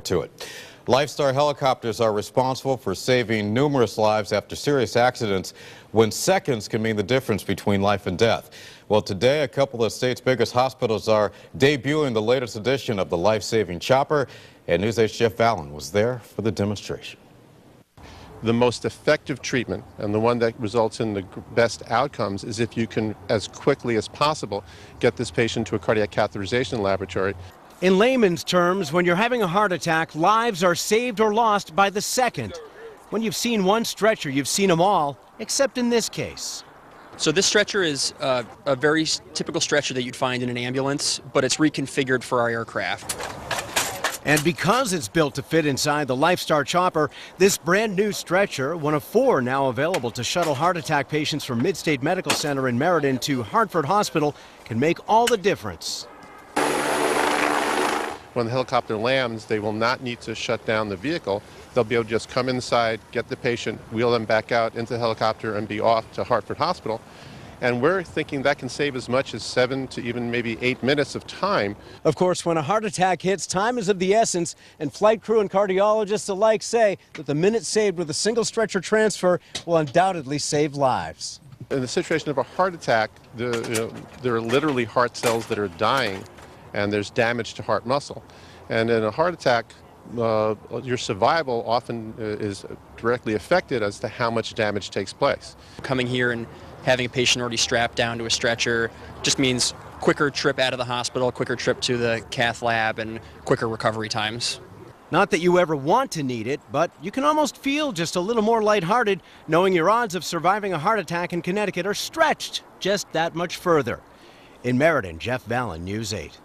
to it. LifeStar helicopters are responsible for saving numerous lives after serious accidents when seconds can mean the difference between life and death. Well, today, a couple of the state's biggest hospitals are debuting the latest edition of the life-saving chopper, and News 8's Jeff Allen was there for the demonstration. The most effective treatment and the one that results in the best outcomes is if you can, as quickly as possible, get this patient to a cardiac catheterization laboratory. In layman's terms, when you're having a heart attack, lives are saved or lost by the second. When you've seen one stretcher, you've seen them all, except in this case. So this stretcher is a very typical stretcher that you'd find in an ambulance, but it's reconfigured for our aircraft. And because it's built to fit inside the LifeStar chopper, this brand new stretcher, one of 4 now available to shuttle heart attack patients from Midstate Medical Center in Meriden to Hartford Hospital, can make all the difference. When the helicopter lands, they will not need to shut down the vehicle. They'll be able to just come inside, get the patient, wheel them back out into the helicopter and be off to Hartford Hospital. And we're thinking that can save as much as 7 to even maybe 8 minutes of time. Of course, when a heart attack hits, time is of the essence, and flight crew and cardiologists alike say that the minutes saved with a single stretcher transfer will undoubtedly save lives. In the situation of a heart attack, there are literally heart cells that are dying, and there's damage to heart muscle. And in a heart attack, your survival often is directly affected as to how much damage takes place. Coming here and having a patient already strapped down to a stretcher just means quicker trip out of the hospital, quicker trip to the cath lab, and quicker recovery times. Not that you ever want to need it, but you can almost feel just a little more lighthearted knowing your odds of surviving a heart attack in Connecticut are stretched just that much further. In Meriden, Jeff Allen, News 8.